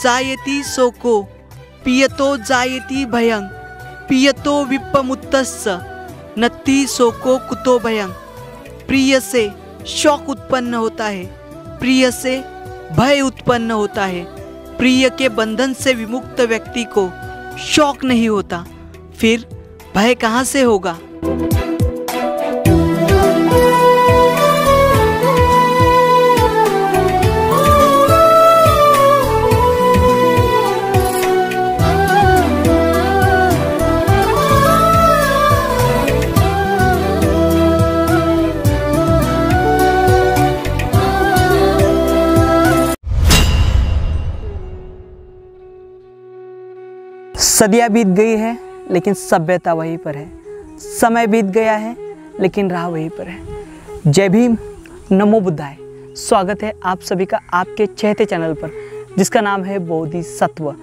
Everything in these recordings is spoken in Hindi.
जायति शोको पियतो जायति भयं पियतो विप्पमुत्तस्य नत्ति शोको कुतो भयं। प्रिय से शोक उत्पन्न होता है, प्रिय से भय उत्पन्न होता है। प्रिय के बंधन से विमुक्त व्यक्ति को शोक नहीं होता, फिर भय कहाँ से होगा। सदियाँ बीत गई है लेकिन सभ्यता वहीं पर है, समय बीत गया है लेकिन राह वहीं पर है। जय भीम, नमो बुद्धाय। स्वागत है आप सभी का आपके चहेते चैनल पर जिसका नाम है बोधिसत्व।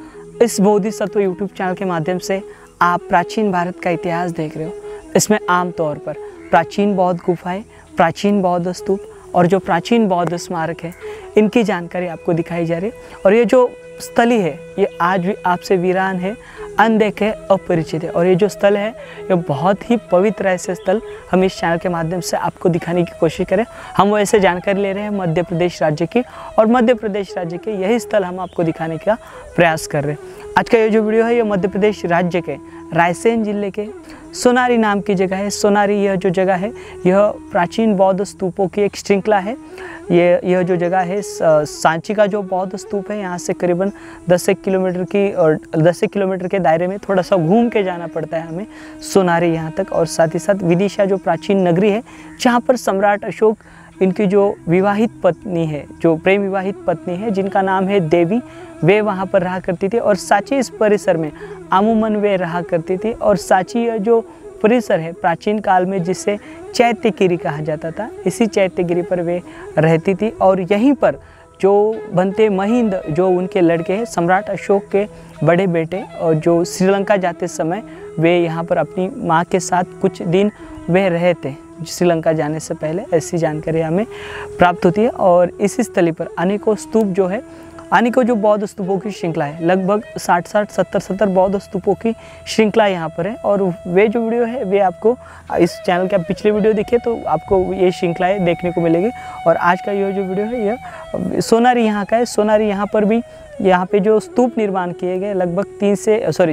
इस बोधिसत्व यूट्यूब चैनल के माध्यम से आप प्राचीन भारत का इतिहास देख रहे हो। इसमें आमतौर पर प्राचीन बौद्ध गुफाएं, प्राचीन बौद्ध स्तूप और जो प्राचीन बौद्ध स्मारक है इनकी जानकारी आपको दिखाई जा रही है। और ये जो स्थली है ये आज भी आपसे वीरान है, अनदेखे, अपरिचित है। और ये जो स्थल है ये बहुत ही पवित्र ऐसे स्थल हम इस चैनल के माध्यम से आपको दिखाने की कोशिश करें। हम वो ऐसे जानकारी ले रहे हैं मध्य प्रदेश राज्य की, और मध्य प्रदेश राज्य के यही स्थल हम आपको दिखाने का प्रयास कर रहे हैं। आज का ये जो वीडियो है ये मध्य प्रदेश राज्य के रायसेन जिले के सोनारी नाम की जगह है। सोनारी यह जो जगह है यह प्राचीन बौद्ध स्तूपों की एक श्रृंखला है। यह जो जगह है सांची का जो बौद्ध स्तूप है यहाँ से करीबन 10 किलोमीटर के दायरे में थोड़ा सा घूम के जाना पड़ता है हमें सोनारी यहाँ तक। और साथ ही साथ विदिशा जो प्राचीन नगरी है जहाँ पर सम्राट अशोक इनकी जो विवाहित पत्नी है, जो प्रेम विवाहित पत्नी है जिनका नाम है देवी, वे वहाँ पर रहा करती थी। और सांची इस परिसर में अमूमन वे रहा करती थी। और सांची यह जो परिसर है प्राचीन काल में जिसे चैत्यगिरी कहा जाता था, इसी चैत्यगिरी पर वे रहती थी। और यहीं पर जो बनते महिंद जो उनके लड़के हैं सम्राट अशोक के बड़े बेटे, और जो श्रीलंका जाते समय वे यहाँ पर अपनी माँ के साथ कुछ दिन वे रहे थे श्रीलंका जाने से पहले, ऐसी जानकारी हमें प्राप्त होती है। और इसी स्थली पर अनेकों स्तूप जो है, अनेकों जो बौद्ध स्तूपों की श्रृंखला है, लगभग 60-70 बौद्ध स्तूपों की श्रृंखला यहाँ पर है। और वे जो वीडियो है वे आपको इस चैनल के पिछले वीडियो देखे तो आपको ये श्रृंखलाएँ देखने को मिलेगी। और आज का यह जो वीडियो है यह सोनारी यहाँ का है। सोनारी यहाँ पर भी यहाँ पे जो स्तूप निर्माण किए गए लगभग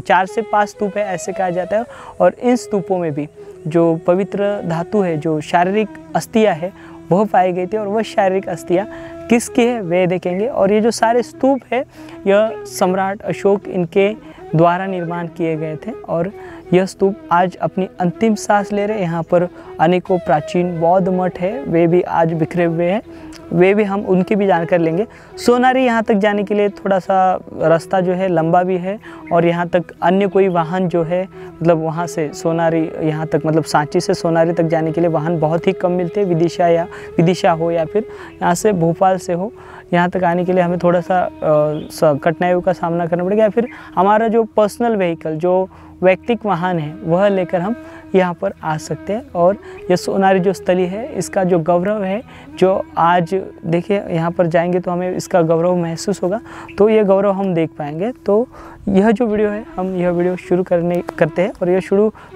4 से 5 स्तूप है ऐसे कहा जाता है। और इन स्तूपों में भी जो पवित्र धातु है, जो शारीरिक अस्थियाँ है वह पाई गई थी। और वह शारीरिक अस्थियाँ किसकी है वे देखेंगे। और ये जो सारे स्तूप है यह सम्राट अशोक इनके द्वारा निर्माण किए गए थे। और यह स्तूप आज अपनी अंतिम सांस ले रहे हैं। यहाँ पर अनेकों प्राचीन बौद्ध मठ है, वे भी आज बिखरे हुए हैं, वे भी हम उनकी भी जानकारी लेंगे। सोनारी यहाँ तक जाने के लिए थोड़ा सा रास्ता जो है लंबा भी है। और यहाँ तक अन्य कोई वाहन जो है मतलब वहाँ से सोनारी यहाँ तक मतलब सांची से सोनारी तक जाने के लिए वाहन बहुत ही कम मिलते हैं। विदिशा हो या फिर यहाँ से भोपाल से हो, यहाँ तक आने के लिए हमें थोड़ा सा कठिनाइयों का सामना करना पड़ेगा। या फिर हमारा जो पर्सनल व्हीकल, जो व्यक्तिगत वाहन है वह लेकर हम यहाँ पर आ सकते हैं। और यह सोनारी जो स्थली है इसका जो गौरव है, जो आज देखिए यहाँ पर जाएंगे तो हमें इसका गौरव महसूस होगा, तो ये गौरव हम देख पाएंगे। तो यह जो वीडियो है हम यह वीडियो शुरू करते हैं। और यह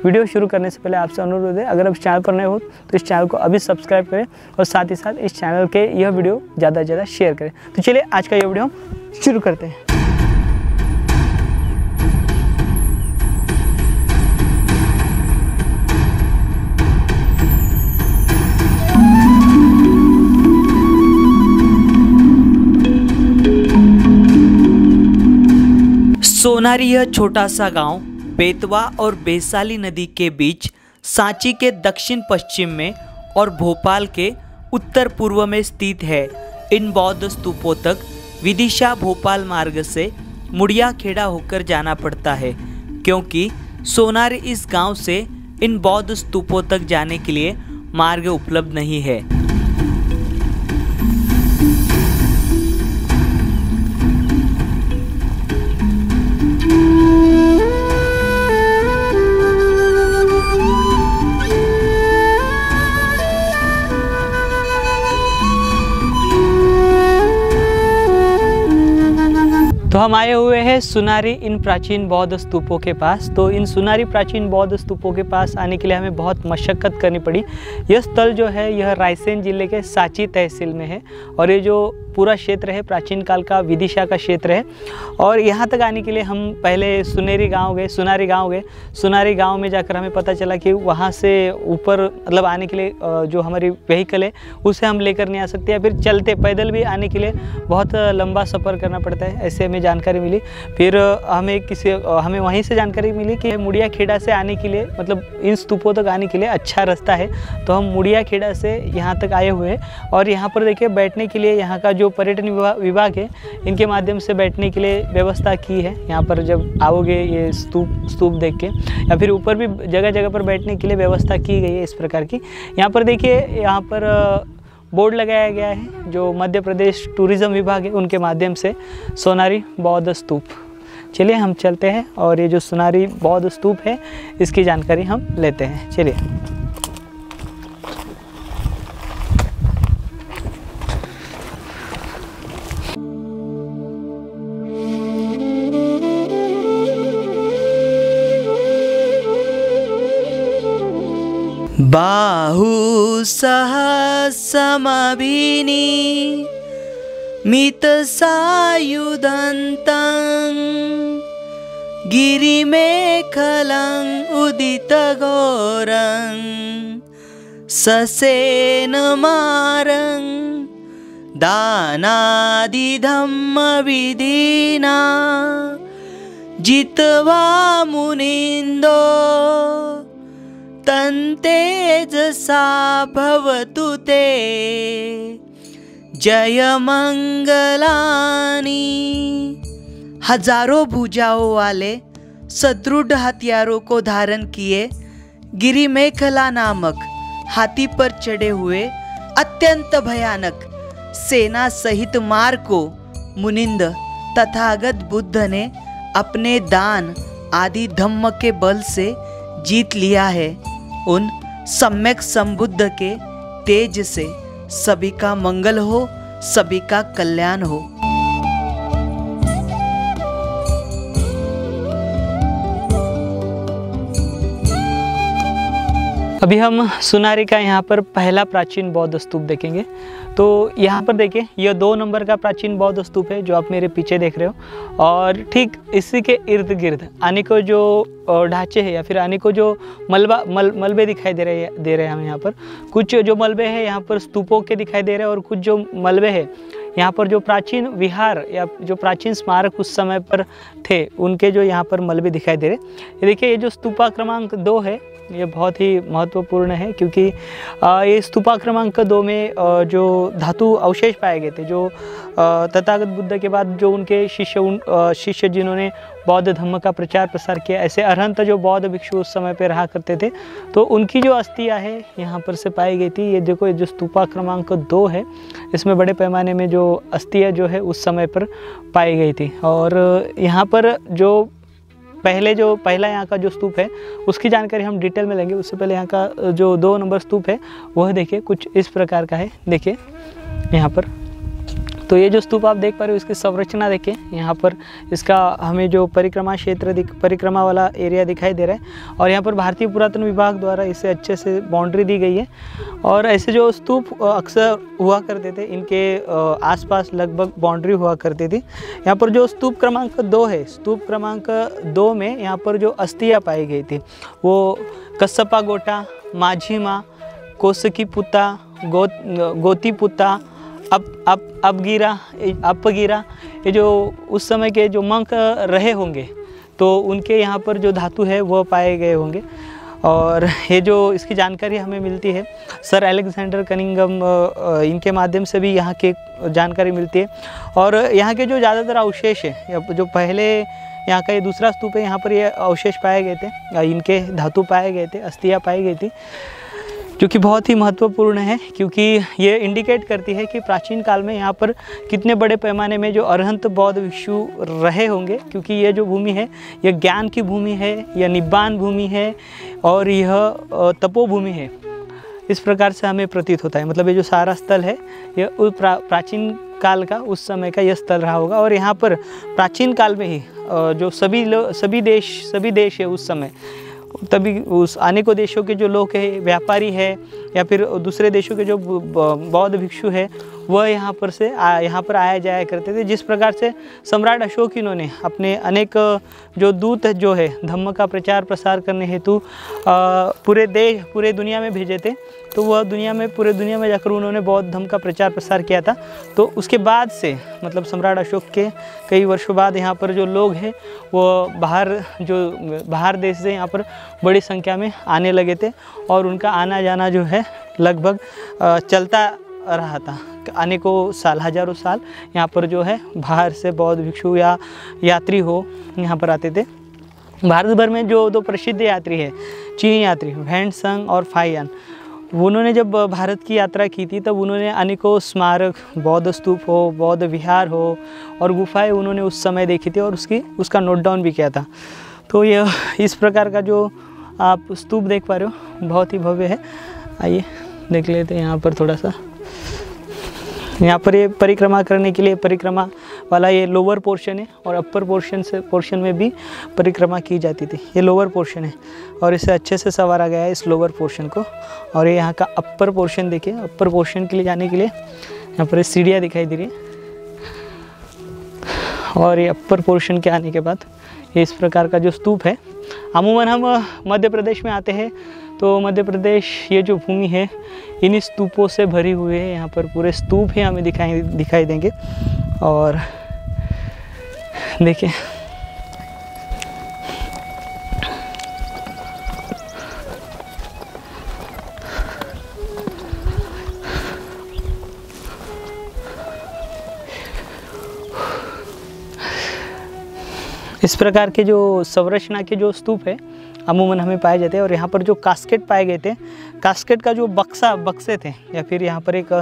वीडियो शुरू करने से पहले आपसे अनुरोध है, अगर आप चैनल पर नए हो तो इस चैनल को अभी सब्सक्राइब करें और साथ ही साथ इस चैनल के यह वीडियो ज़्यादा से ज़्यादा शेयर करें। तो चलिए आज का यह वीडियो हम शुरू करते हैं। सोनारी यह छोटा सा गांव बेतवा और बैसाली नदी के बीच सांची के दक्षिण पश्चिम में और भोपाल के उत्तर पूर्व में स्थित है। इन बौद्ध स्तूपों तक विदिशा भोपाल मार्ग से मुड़िया खेड़ा होकर जाना पड़ता है, क्योंकि सोनारी इस गांव से इन बौद्ध स्तूपों तक जाने के लिए मार्ग उपलब्ध नहीं है। तो हम आए हुए हैं सुनारी इन प्राचीन बौद्ध स्तूपों के पास। तो इन सुनारी प्राचीन बौद्ध स्तूपों के पास आने के लिए हमें बहुत मशक्क़त करनी पड़ी। यह स्थल जो है यह रायसेन जिले के सांची तहसील में है और ये जो पूरा क्षेत्र है प्राचीन काल का विदिशा का क्षेत्र है। और यहाँ तक आने के लिए हम पहले सुनारी गांव में जाकर हमें पता चला कि वहाँ से ऊपर मतलब आने के लिए जो हमारी व्हीकल है उसे हम लेकर नहीं आ सकते, या फिर चलते पैदल भी आने के लिए बहुत लंबा सफ़र करना पड़ता है, ऐसे हमें जानकारी मिली। फिर हमें वहीं से जानकारी मिली कि मुड़िया खेड़ा से आने के लिए मतलब इन स्तूपों तक आने के लिए अच्छा रास्ता है। तो हम मुड़िया खेड़ा से यहाँ तक आए हुए हैं और यहाँ पर देखिए बैठने के लिए यहाँ का जो पर्यटन विभाग है इनके माध्यम से बैठने के लिए व्यवस्था की है। यहाँ पर जब आओगे ये स्तूप देख के, या फिर ऊपर भी जगह जगह पर बैठने के लिए व्यवस्था की गई है इस प्रकार की। यहाँ पर देखिए यहाँ पर बोर्ड लगाया गया है जो मध्य प्रदेश टूरिज़्म विभाग है उनके माध्यम से, सुनारी बौद्ध स्तूप। चलिए हम चलते हैं और ये जो सुनारी बौद्ध स्तूप है इसकी जानकारी हम लेते हैं। चलिए बाहु सहस्रमभिनी मितसायुधन्तं गिरिमेखलं उदितघोरं ससेनमारं दानादिधम्मविधिना जित्वा मुनिन्दो तन्तेजसा भवतु ते जय मंगलानी। हजारों भुजाओं वाले सदृढ़ हथियारों को धारण किए गिरिमेखला नामक हाथी पर चढ़े हुए अत्यंत भयानक सेना सहित मार्ग को मुनिंद तथागत बुद्ध ने अपने दान आदि धम्म के बल से जीत लिया है। उन सम्यक संबुद्ध के तेज से सभी का मंगल हो, सभी का कल्याण हो। अभी हम सुनारी का यहाँ पर पहला प्राचीन बौद्ध स्तूप देखेंगे। तो यहाँ पर देखिए यह 2 नंबर का प्राचीन बौद्ध स्तूप है जो आप मेरे पीछे देख रहे हो, और ठीक इसी के इर्द गिर्द आने को जो ढांचे हैं या फिर आने को जो मलबे दिखाई दे रहे हैं हमें यहाँ पर। कुछ जो मलबे हैं यहाँ पर स्तूपों के दिखाई दे रहे हैं और कुछ जो मलबे हैं यहाँ पर जो प्राचीन विहार या जो प्राचीन स्मारक उस समय पर थे उनके जो यहाँ पर मलबे दिखाई दे रहे। ये देखिए ये जो स्तूपा क्रमांक 2 है ये बहुत ही महत्वपूर्ण है, क्योंकि ये स्तूपा क्रमांक 2 में जो धातु अवशेष पाए गए थे, जो तथागत बुद्ध के बाद जो उनके शिष्य जिन्होंने बौद्ध धर्म का प्रचार प्रसार किया, ऐसे अरहंत जो बौद्ध भिक्षु उस समय पे रहा करते थे, तो उनकी जो अस्थियां है यहाँ पर से पाई गई थी। ये देखो ये जो स्तूपा क्रमांक 2 है इसमें बड़े पैमाने में जो अस्थियां जो है उस समय पर पाई गई थी। और यहाँ पर जो पहला यहाँ का जो स्तूप है उसकी जानकारी हम डिटेल में लेंगे। उससे पहले यहाँ का जो 2 नंबर स्तूप है वह देखिए कुछ इस प्रकार का है। देखिए यहाँ पर तो ये जो स्तूप आप देख पा रहे हो इसकी संरचना देखिए। यहाँ पर इसका हमें जो परिक्रमा वाला एरिया दिखाई दे रहा है, और यहाँ पर भारतीय पुरातन विभाग द्वारा इसे अच्छे से बाउंड्री दी गई है। और ऐसे जो स्तूप अक्सर हुआ करते थे इनके आसपास लगभग बाउंड्री हुआ करती थी। यहाँ पर जो स्तूप क्रमांक 2 है, स्तूप क्रमांक 2 में यहाँ पर जो अस्थियाँ पाई गई थी वो कस्सपा गोटा, माझी माँ, कोसकी पुत्ता, गोती पुत्ता, अपगीरा, ये जो उस समय के जो मंक रहे होंगे तो उनके यहाँ पर जो धातु है वह पाए गए होंगे। और ये जो इसकी जानकारी हमें मिलती है सर अलेक्जेंडर कनिंघम इनके माध्यम से भी यहाँ की जानकारी मिलती है। और यहाँ के जो ज़्यादातर अवशेष है, जो पहले यहाँ का ये दूसरा स्तूप है यहाँ पर ये अवशेष पाए गए थे, इनके धातु पाए गए थे, अस्थियाँ पाई गई थी, जो कि बहुत ही महत्वपूर्ण है, क्योंकि ये इंडिकेट करती है कि प्राचीन काल में यहाँ पर कितने बड़े पैमाने में जो अरहंत बौद्ध भिक्षु रहे होंगे। क्योंकि ये जो भूमि है यह ज्ञान की भूमि है, यह निब्बान भूमि है और यह तपोभूमि है, इस प्रकार से हमें प्रतीत होता है। मतलब ये जो सारा स्थल है यह प्राचीन काल का, उस समय का यह स्थल रहा होगा। और यहाँ पर प्राचीन काल में ही जो सभी देश है उस समय, तभी उस अनेकों देशों के जो लोग हैं, व्यापारी है या फिर दूसरे देशों के जो बौद्ध भिक्षु है, वह यहाँ पर आया जाया करते थे। जिस प्रकार से सम्राट अशोक इन्होंने अपने अनेक जो दूत जो है धम्म का प्रचार प्रसार करने हेतु पूरे दुनिया में भेजे थे, तो वह पूरे दुनिया में जाकर उन्होंने बौद्ध धर्म का प्रचार प्रसार किया था। तो उसके बाद से मतलब सम्राट अशोक के कई वर्षों बाद यहाँ पर जो लोग हैं वो बाहर देश से यहाँ पर बड़ी संख्या में आने लगे थे, और उनका आना जाना जो है लगभग चलता रहा था अनेकों साल, हजारों साल। यहाँ पर जो है बाहर से बौद्ध भिक्षु या यात्री हो यहाँ पर आते थे। भारत भर में जो दो प्रसिद्ध यात्री है, चीनी यात्री ह्वेन-त्सांग और फाहियान, उन्होंने जब भारत की यात्रा की थी तब उन्होंने अनेकों स्मारक, बौद्ध स्तूप हो, बौद्ध विहार हो और गुफाएं उन्होंने उस समय देखी थी और उसका नोट डाउन भी किया था। तो यह इस प्रकार का जो आप स्तूप देख पा रहे हो बहुत ही भव्य है। आइए देख लेते हैं यहाँ पर थोड़ा सा। यहाँ पर ये परिक्रमा करने के लिए परिक्रमा वाला ये लोअर पोर्शन है, और अपर पोर्शन में भी परिक्रमा की जाती थी। ये लोअर पोर्शन है और इसे अच्छे से संवारा गया है इस लोअर पोर्शन को। और ये यहाँ का अपर पोर्शन देखिए, अपर पोर्शन के लिए जाने के लिए यहाँ पर सीढ़ियाँ दिखाई दे रही है। और ये अपर पोर्शन के आने के बाद ये इस प्रकार का जो स्तूप है। अमूमन हम मध्य प्रदेश में आते हैं तो मध्य प्रदेश ये जो भूमि है इन्हीं स्तूपों से भरी हुई है। यहाँ पर पूरे स्तूप ही हमें दिखाई देंगे। और देखिए इस प्रकार के जो संरचना के जो स्तूप है अमूमन हमें पाए जाते हैं। और यहाँ पर जो कास्केट पाए गए थे, कास्केट का जो बक्से थे या फिर यहाँ पर एक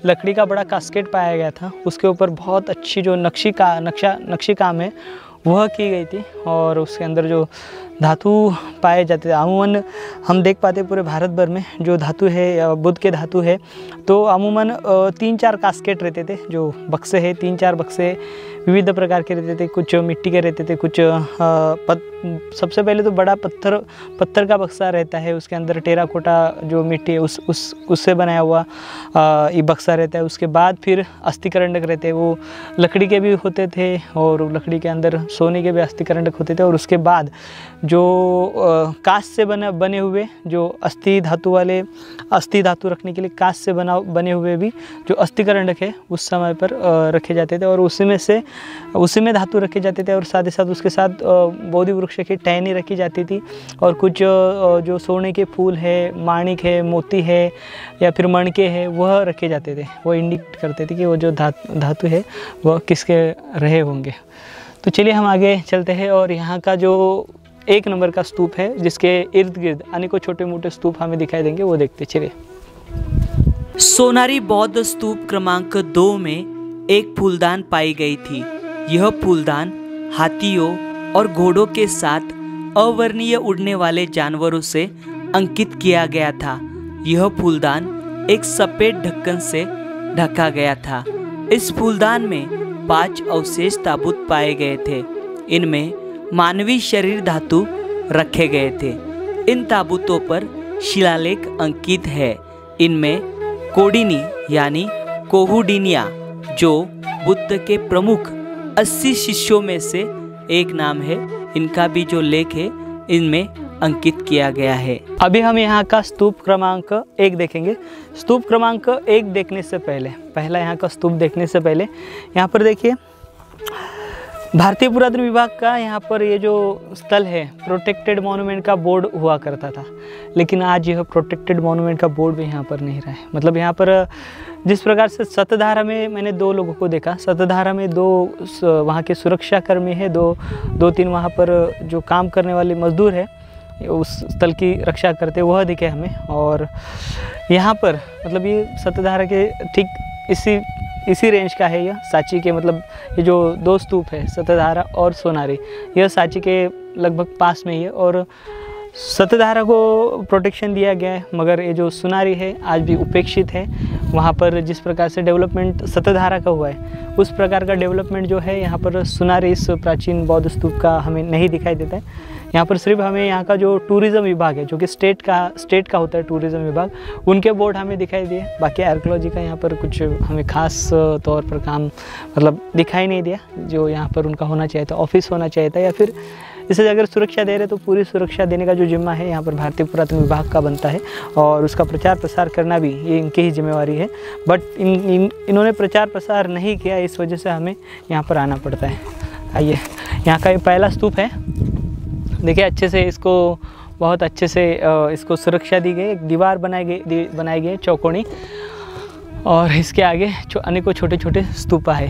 लकड़ी का बड़ा कास्केट पाया गया था, उसके ऊपर बहुत अच्छी जो नक्शी काम है वह की गई थी। और उसके अंदर जो धातु पाए जाते थे, अमूमन हम देख पाते पूरे भारत भर में जो धातु है या बुद्ध के धातु है, तो अमूमन 3-4 कास्केट रहते थे। जो बक्से है 3-4 बक्से विविध प्रकार के रहते थे, कुछ मिट्टी के रहते थे, कुछ सबसे पहले तो बड़ा पत्थर का बक्सा रहता है, उसके अंदर टेराकोटा जो मिट्टी है उससे बनाया हुआ ये बक्सा रहता है। उसके बाद फिर अस्थिकरंडक रहते हैं, वो लकड़ी के भी होते थे और लकड़ी के अंदर सोने के भी अस्थिकरंडक होते थे। और उसके बाद जो कांच से बने हुए जो अस्थि धातु रखने के लिए कांच से बने हुए भी जो अस्थिकरंडक है उस समय पर रखे जाते थे, और उसी में धातु रखे जाते थे। और साथ ही साथ उसके साथ बोधि वृक्ष की टहनी रखी जाती थी, और कुछ जो सोने के फूल है, माणिक है, मोती है या फिर मणके है वह रखे जाते थे। वो इंडिकेट करते थे कि वो जो धातु है वह किसके रहे होंगे। तो चलिए हम आगे चलते हैं और यहाँ का जो 1 नंबर का स्तूप है जिसके इर्द गिर्द अनेकों छोटे मोटे स्तूप हमें दिखाई देंगे, वो देखते चलिए। सोनारी बौद्ध स्तूप क्रमांक 2 में एक फूलदान पाई गई थी। यह फूलदान हाथियों और घोड़ों के साथ अवर्णीय उड़ने वाले जानवरों से अंकित किया गया था। यह फूलदान एक सफेद ढक्कन से ढका गया था। इस फूलदान में 5 अवशेष ताबूत पाए गए थे। इनमें मानवीय शरीर धातु रखे गए थे। इन ताबूतों पर शिलालेख अंकित है। इनमें कोडिनी यानी कोहुडिनिया जो बुद्ध के प्रमुख 80 शिष्यों में से एक नाम है, इनका भी जो लेख है इनमें अंकित किया गया है। अभी हम यहाँ का स्तूप क्रमांक 1 देखेंगे। स्तूप क्रमांक 1 देखने से पहला यहाँ का स्तूप देखने से पहले यहाँ पर देखिए भारतीय पुरातन विभाग का यहाँ पर ये जो स्थल है प्रोटेक्टेड मॉन्यूमेंट का बोर्ड हुआ करता था, लेकिन आज यह प्रोटेक्टेड मॉन्यूमेंट का बोर्ड भी यहाँ पर नहीं रहा है। मतलब यहाँ पर जिस प्रकार से सतधारा में मैंने 2 लोगों को देखा, सतधारा में 2 वहाँ के सुरक्षा कर्मी है, 2-3 वहाँ पर जो काम करने वाले मजदूर है उस स्थल की रक्षा करते वह दिखे हमें। और यहाँ पर मतलब ये सतधारा के ठीक इसी रेंज का है यह सांची के, मतलब ये जो 2 स्तूप है सतधारा और सोनारी, यह सांची के लगभग पास में ही है। और सत्यधारा को प्रोटेक्शन दिया गया है, मगर ये जो सुनारी है आज भी उपेक्षित है। वहाँ पर जिस प्रकार से डेवलपमेंट सत्यधारा का हुआ है उस प्रकार का डेवलपमेंट जो है यहाँ पर सुनारी इस प्राचीन बौद्ध स्तूप का हमें नहीं दिखाई देता है। यहाँ पर सिर्फ हमें यहाँ का जो टूरिज़्म विभाग है, जो कि स्टेट का होता है टूरिज़्म विभाग, उनके बोर्ड हमें दिखाई दिए। बाकी आर्कियोलॉजी का यहाँ पर कुछ हमें खास तौर पर काम मतलब दिखाई नहीं दिया। जो यहाँ पर उनका होना चाहिए था, ऑफिस होना चाहिए था, या फिर इसे अगर सुरक्षा दे रहे तो पूरी सुरक्षा देने का जो जिम्मा है यहाँ पर भारतीय पुरातन विभाग का बनता है, और उसका प्रचार प्रसार करना भी ये इनकी ही जिम्मेवारी है। बट इन्होंने प्रचार प्रसार नहीं किया, इस वजह से हमें यहाँ पर आना पड़ता है। आइए, यहाँ का ये पहला स्तूप है। देखिए अच्छे से इसको बहुत अच्छे से इसको सुरक्षा दी गई, एक दीवार बनाई गई चौकोनी, और इसके आगे अनेकों छोटे छोटे स्तूपा है।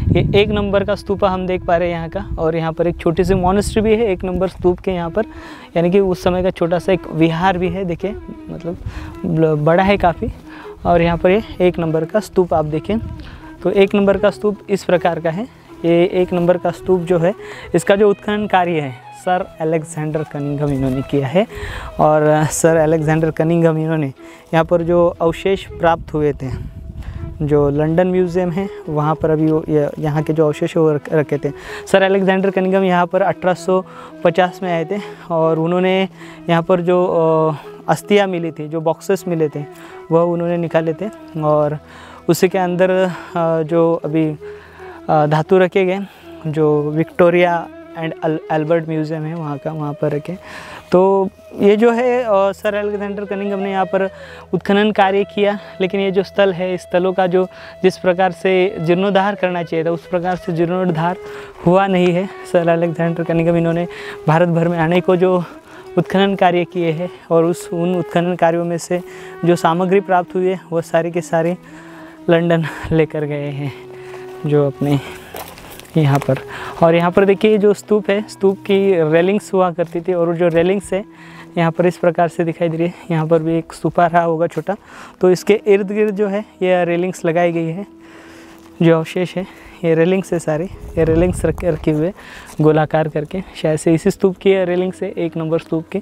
ये 1 नंबर का स्तूपा हम देख पा रहे हैं यहाँ का, और यहाँ पर एक छोटी सी मॉनेस्ट्री भी है 1 नंबर स्तूप के यहाँ पर, यानी कि उस समय का छोटा सा एक विहार भी है। देखिए मतलब बड़ा है काफ़ी। और यहाँ पर ये 1 नंबर का स्तूप आप देखें तो 1 नंबर का स्तूप इस प्रकार का है। ये 1 नंबर का स्तूप जो है, इसका जो उत्खनन कार्य है सर अलेक्जेंडर कनिंघम इन्होंने किया है। और सर अलेक्जेंडर कनिंघम इन्होंने यहाँ पर जो अवशेष प्राप्त हुए थे, जो लंदन म्यूज़ियम है वहाँ पर अभी वो यहाँ के जो अवशेष वो रखे थे। सर अलेक्जेंडर कनिंघम यहाँ पर 1850 में आए थे, और उन्होंने यहाँ पर जो अस्थियाँ मिली थी, जो बॉक्सेस मिले थे, वह उन्होंने निकाले थे, और उसी के अंदर जो अभी धातु रखे गए, जो विक्टोरिया एंड अल्बर्ट म्यूज़ियम है वहाँ पर रखे। तो ये जो है सर अलेक्जेंडर कनिंघम ने यहाँ पर उत्खनन कार्य किया, लेकिन ये जो स्थल है, इस स्थलों का जो जिस प्रकार से जीर्णोद्धार करना चाहिए था उस प्रकार से जीर्णोद्धार हुआ नहीं है। सर अलेक्जेंडर कनिंघम इन्होंने भारत भर में आने को जो उत्खनन कार्य किए हैं, और उन उत्खनन कार्यों में से जो सामग्री प्राप्त हुई है वह सारी के सारी लंदन लेकर गए हैं, जो अपने यहाँ पर। और यहाँ पर देखिए जो स्तूप है, स्तूप की रेलिंग्स हुआ करती थी, और जो रेलिंग्स है यहाँ पर इस प्रकार से दिखाई दे रही है। यहाँ पर भी एक स्तूपा रहा होगा छोटा, तो इसके इर्द गिर्द जो है ये रेलिंग्स लगाई गई है। जो अवशेष है ये रेलिंग्स है सारे, ये रेलिंग्स रखे हुए गोलाकार करके, शायद से इसी स्तूप की रेलिंग्स है 1 नंबर स्तूप के।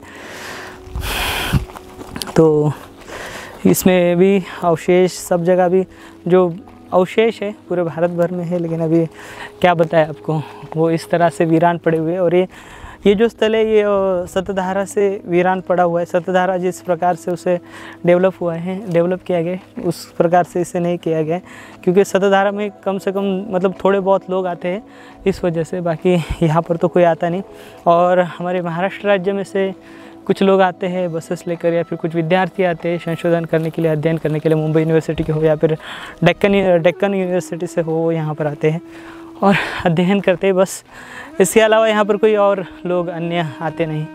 तो इसमें भी अवशेष सब जगह भी जो अवशेष है पूरे भारत भर में है, लेकिन अभी क्या बताएं आपको, वो इस तरह से वीरान पड़े हुए। और ये जो स्थल है ये सत्यधारा से वीरान पड़ा हुआ है। सत्यधारा जिस प्रकार से उसे डेवलप किया गया उस प्रकार से इसे नहीं किया गया, क्योंकि सत्यधारा में कम से कम मतलब थोड़े बहुत लोग आते हैं इस वजह से, बाकी यहाँ पर तो कोई आता नहीं। और हमारे महाराष्ट्र राज्य में से कुछ लोग आते हैं बसेस लेकर, या फिर कुछ विद्यार्थी आते हैं संशोधन करने के लिए, अध्ययन करने के लिए, मुंबई यूनिवर्सिटी के हो या फिर डेक्कन यूनिवर्सिटी से हो, यहाँ पर आते हैं और अध्ययन करते हैं बस। इसके अलावा यहाँ पर कोई और लोग अन्य आते नहीं,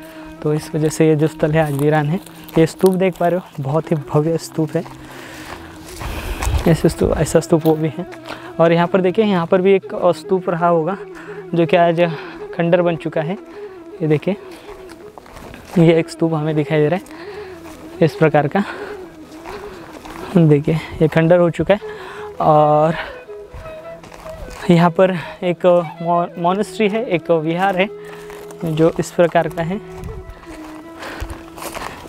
तो इस वजह से ये जो स्थल है आज वीरान है। ये स्तूप देख पा रहे हो, बहुत ही भव्य स्तूप है। ऐसा स्तूप वो भी है। और यहाँ पर देखिए, यहाँ पर भी एक स्तूप रहा होगा जो कि आज खंडर बन चुका है। ये देखिए, ये एक स्तूप हमें दिखाई दे रहा है इस प्रकार का। देखिए ये खंडर हो चुका है। और यहाँ पर एक मॉनेस्ट्री है, एक विहार है जो इस प्रकार का है।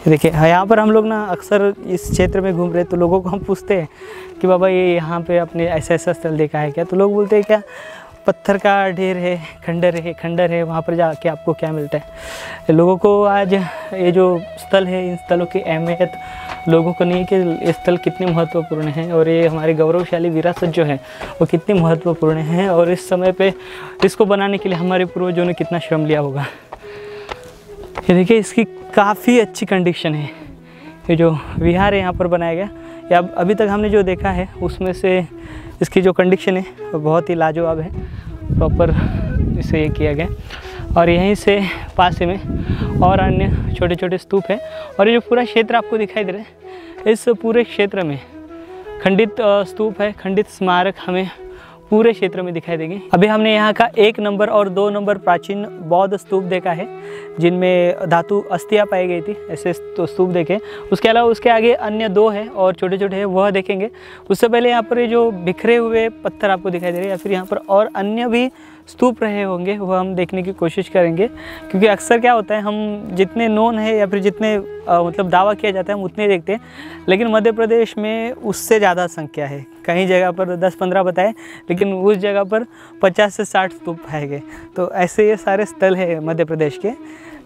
देखिए यहाँ पर हम लोग ना अक्सर इस क्षेत्र में घूम रहे, तो लोगों को हम पूछते हैं कि बाबा ये यहाँ पे आपने ऐसा स्थल देखा है क्या? तो लोग बोलते हैं क्या पत्थर का ढेर है, खंडर है, वहाँ पर जाके आपको क्या मिलता है। लोगों को आज ये जो स्थल है, इन स्थलों की अहमियत लोगों को नहीं कि ये स्थल कितने महत्वपूर्ण हैं, और ये हमारे गौरवशाली विरासत जो है वो कितनी महत्वपूर्ण है, और इस समय पे इसको बनाने के लिए हमारे पूर्वजों ने कितना श्रम लिया होगा। ये देखिए, इसकी काफ़ी अच्छी कंडीशन है। ये जो विहार है यहाँ पर बनाया गया, या अभी तक हमने जो देखा है उसमें से इसकी जो कंडीशन है वो बहुत ही लाजवाब है। प्रॉपर इसे ये किया गया। और यहीं से पास में और अन्य छोटे छोटे स्तूप है। और ये जो पूरा क्षेत्र आपको दिखाई दे रहा है, इस पूरे क्षेत्र में खंडित स्तूप है, खंडित स्मारक हमें पूरे क्षेत्र में दिखाई देंगे। अभी हमने यहाँ का 1 नंबर और 2 नंबर प्राचीन बौद्ध स्तूप देखा है, जिनमें धातु अस्थियाँ पाई गई थी, ऐसे तो स्तूप देखे। उसके अलावा उसके आगे अन्य 2 है और छोटे छोटे हैं, वह देखेंगे। उससे पहले यहाँ पर ये जो बिखरे हुए पत्थर आपको दिखाई दे रहे हैं, या फिर यहाँ पर और अन्य भी स्तूप रहे होंगे वो हम देखने की कोशिश करेंगे, क्योंकि अक्सर क्या होता है हम जितने नोन है या फिर जितने मतलब दावा किया जाता है हम उतने देखते हैं, लेकिन मध्य प्रदेश में उससे ज़्यादा संख्या है। कहीं जगह पर 10-15 बताए, लेकिन उस जगह पर 50 से 60 स्तूप पाए गए। तो ऐसे ये सारे स्थल है मध्य प्रदेश के,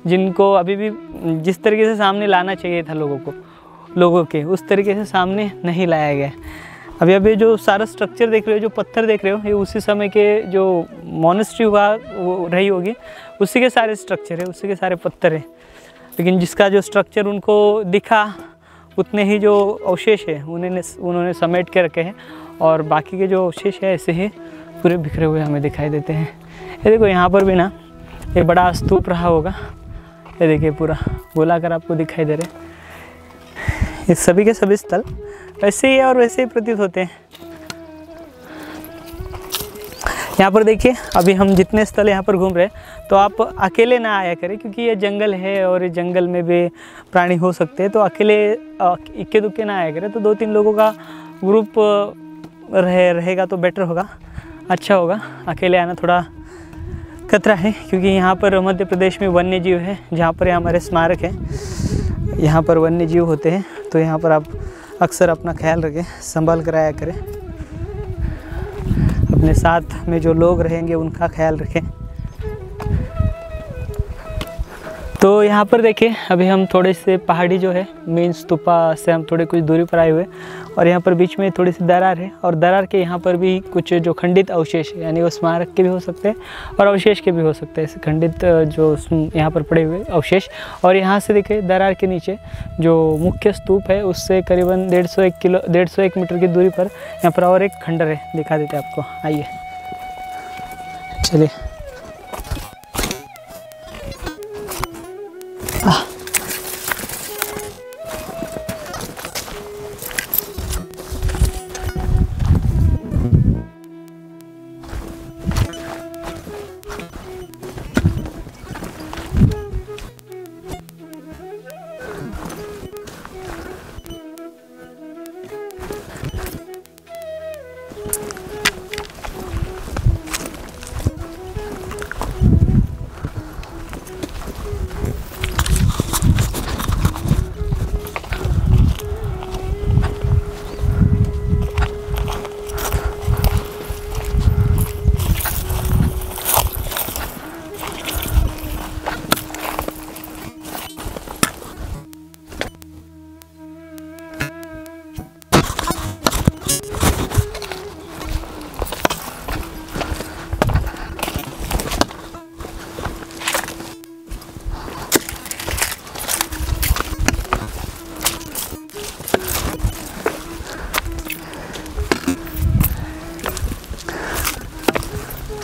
जिनको अभी भी जिस तरीके से सामने लाना चाहिए था लोगों के, उस तरीके से सामने नहीं लाया गया। अभी जो सारा स्ट्रक्चर देख रहे हो, जो पत्थर देख रहे हो, ये उसी समय के जो मोनेस्ट्री हुआ वो रही होगी, उसी के सारे स्ट्रक्चर है, उसी के सारे पत्थर है। लेकिन जिसका जो स्ट्रक्चर उनको दिखा, उतने ही जो अवशेष है उन्होंने समेट के रखे हैं, और बाकी के जो अवशेष है ऐसे ही पूरे बिखरे हुए हमें दिखाई देते हैं। ये देखो यहाँ पर भी ना एक बड़ा स्तूप रहा होगा, ये देखिए पूरा गोलाकार आपको दिखाई दे रहे हैं। ये सभी के सभी स्थल वैसे ही और वैसे ही प्रतीत होते हैं। यहाँ पर देखिए, अभी हम जितने स्थल यहाँ पर घूम रहे हैं, तो आप अकेले ना आया करें, क्योंकि ये जंगल है और इस जंगल में भी प्राणी हो सकते हैं। तो अकेले इक्के दुक्के ना आया करें, तो 2-3 लोगों का ग्रुप रहेगा तो बेटर होगा, अच्छा होगा। अकेले आना थोड़ा खतरा है, क्योंकि यहाँ पर मध्य प्रदेश में वन्य जीव है, जहाँ पर हमारे स्मारक है, यहाँ पर वन्य जीव होते हैं। तो यहाँ पर आप अक्सर अपना ख्याल रखें, संभाल कर आया करें, अपने साथ में जो लोग रहेंगे उनका ख्याल रखें। तो यहाँ पर देखिए, अभी हम थोड़े से पहाड़ी जो है मेन स्तूपा से हम थोड़े कुछ दूरी पर आए हुए, और यहाँ पर बीच में थोड़ी सी दरार है, और दरार के यहाँ पर भी कुछ जो खंडित अवशेष है, यानी वो स्मारक के भी हो सकते हैं और अवशेष के भी हो सकते हैं, ऐसे खंडित जो यहाँ पर पड़े हुए अवशेष। और यहाँ से देखिए दरार के नीचे जो मुख्य स्तूप है, उससे करीबन 150 मीटर की दूरी पर यहाँ पर और एक खंडर है, दिखा देते हैं आपको, आइए चलिए।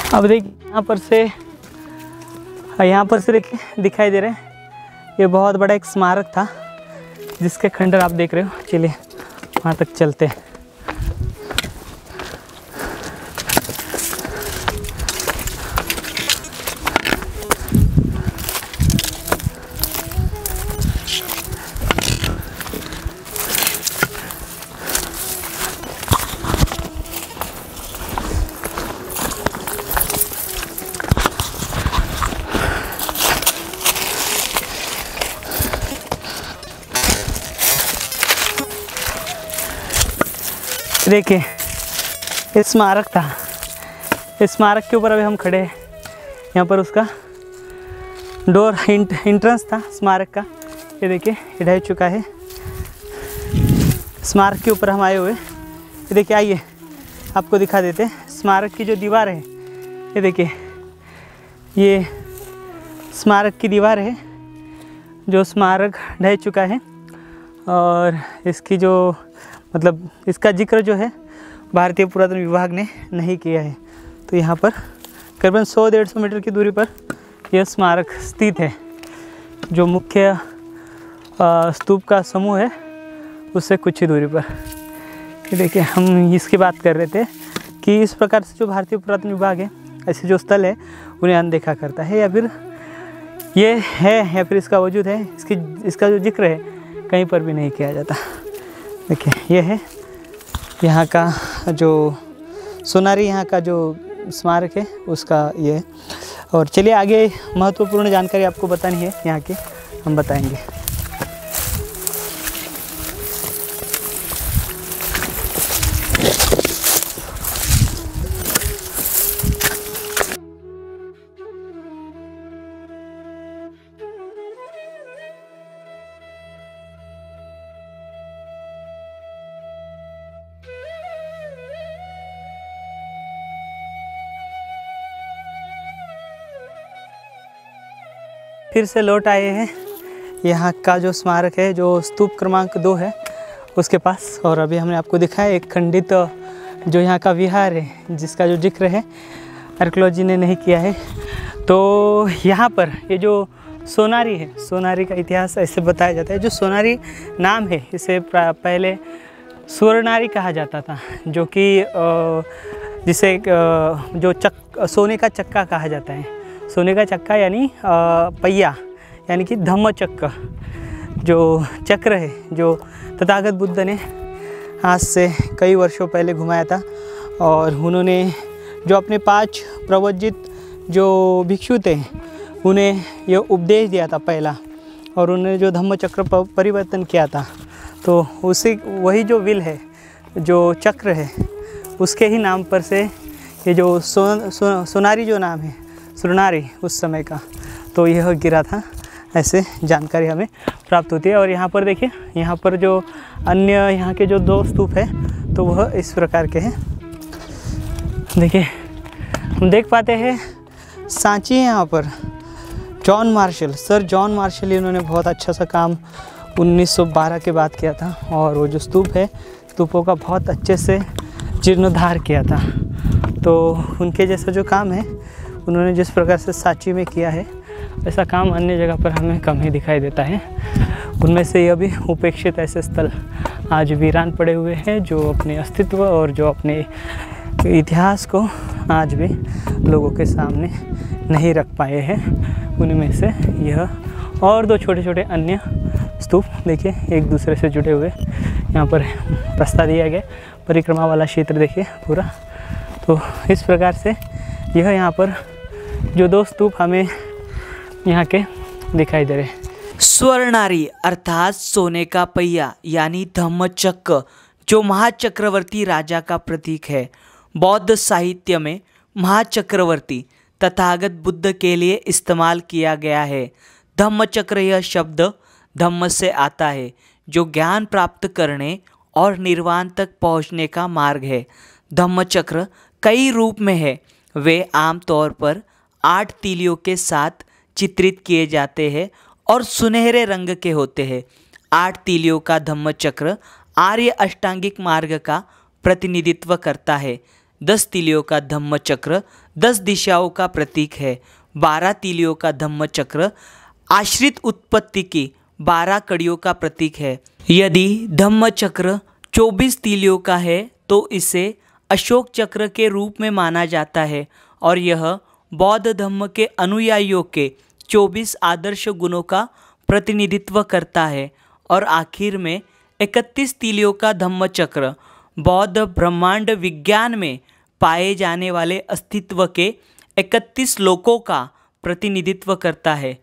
अब देखिए यहाँ पर से देखिए दिखाई दे रहे हैं, ये बहुत बड़ा एक स्मारक था जिसके खंडर आप देख रहे हो। चलिए वहाँ तक चलते हैं। देखिए ये स्मारक था, इस स्मारक के ऊपर अभी हम खड़े हैं। यहाँ पर उसका डोर एंट्रेंस था स्मारक का, ये देखिए ये ढह चुका है। स्मारक के ऊपर हम आए हुए, ये देखिए आइए आपको दिखा देते हैं। स्मारक की जो दीवार है, ये देखिए ये स्मारक की दीवार है, जो स्मारक ढह चुका है, और इसकी जो मतलब इसका जिक्र जो है भारतीय पुरातन विभाग ने नहीं किया है। तो यहाँ पर करीबन 100-150 मीटर की दूरी पर यह स्मारक स्थित है। जो मुख्य स्तूप का समूह है उससे कुछ ही दूरी पर। ये देखिए हम इसकी बात कर रहे थे कि इस प्रकार से जो भारतीय पुरातन विभाग है ऐसे जो स्थल है उन्हें अनदेखा करता है, या फिर ये है या फिर इसका वजूद है, इसका जो जिक्र है कहीं पर भी नहीं किया जाता। देखिए ये है यहाँ का जो सोनारी, यहाँ का जो स्मारक है उसका ये है। और चलिए आगे महत्वपूर्ण जानकारी आपको बतानी है यहाँ की, हम बताएंगे। फिर से लौट आए हैं यहाँ का जो स्मारक है, जो स्तूप क्रमांक 2 है उसके पास। और अभी हमने आपको दिखाया एक खंडित जो यहाँ का विहार है, जिसका जो जिक्र है आर्कियोलॉजी ने नहीं किया है। तो यहाँ पर ये जो सोनारी है, सोनारी का इतिहास ऐसे बताया जाता है। जो सोनारी नाम है इसे पहले स्वर्णारी कहा जाता था, जो कि जिसे जो सोने का चक्का कहा जाता है। सोने का चक्का यानी पहिया, यानी कि धम्म चक्र, जो चक्र है जो तथागत बुद्ध ने आज से कई वर्षों पहले घुमाया था। और उन्होंने जो अपने 5 प्रवजित जो भिक्षु थे उन्हें यह उपदेश दिया था पहला, और उन्होंने जो धम्म चक्र परिवर्तन किया था। तो उसी वही जो विल है, जो चक्र है, उसके ही नाम पर से ये जो सोनारी जो नाम है, स्वर्णारी उस समय का, तो यह गिरा था, ऐसे जानकारी हमें प्राप्त होती है। और यहाँ पर देखिए, यहाँ पर जो अन्य यहाँ के जो 2 स्तूप है तो वह इस प्रकार के हैं। देखिए हम देख पाते हैं सांची है यहाँ पर। John Marshall, sir John Marshall, इन्होंने बहुत अच्छा सा काम 1912 के बाद किया था। और वो जो स्तूप है, स्तूपों का बहुत अच्छे से जीर्णोद्धार किया था। तो उनके जैसा जो काम है उन्होंने जिस प्रकार से सांची में किया है, ऐसा काम अन्य जगह पर हमें कम ही दिखाई देता है। उनमें से यह भी उपेक्षित ऐसे स्थल आज वीरान पड़े हुए हैं, जो अपने अस्तित्व और जो अपने इतिहास को आज भी लोगों के सामने नहीं रख पाए हैं। उनमें से यह और 2 छोटे छोटे अन्य स्तूप देखिए, एक दूसरे से जुड़े हुए यहाँ पर रास्ता दिया गया, परिक्रमा वाला क्षेत्र देखिए पूरा। तो इस प्रकार से यह यहाँ पर जो 2 स्तूप हमें यहाँ के दिखाई दे रहे हैं। स्वर्णारी अर्थात सोने का पहिया यानी धम्मचक्र, जो महाचक्रवर्ती राजा का प्रतीक है। बौद्ध साहित्य में महाचक्रवर्ती तथागत बुद्ध के लिए इस्तेमाल किया गया है। धम्मचक्र यह शब्द धम्म से आता है, जो ज्ञान प्राप्त करने और निर्वाण तक पहुँचने का मार्ग है। धम्मचक्र कई रूप में है। वे आमतौर पर 8 तीलियों के साथ चित्रित किए जाते हैं और सुनहरे रंग के होते हैं। 8 तीलियों का धम्मचक्र आर्य अष्टांगिक मार्ग का प्रतिनिधित्व करता है। 10 तीलियों का धम्मचक्र 10 दिशाओं का प्रतीक है। 12 तीलियों का धम्मचक्र आश्रित उत्पत्ति की 12 कड़ियों का प्रतीक है। यदि धम्मचक्र 24 तीलियों का है तो इसे अशोक चक्र के रूप में माना जाता है, और यह बौद्ध धम्म के अनुयायियों के 24 आदर्श गुणों का प्रतिनिधित्व करता है। और आखिर में 31 तीलियों का धम्मचक्र बौद्ध ब्रह्मांड विज्ञान में पाए जाने वाले अस्तित्व के 31 लोकों का प्रतिनिधित्व करता है।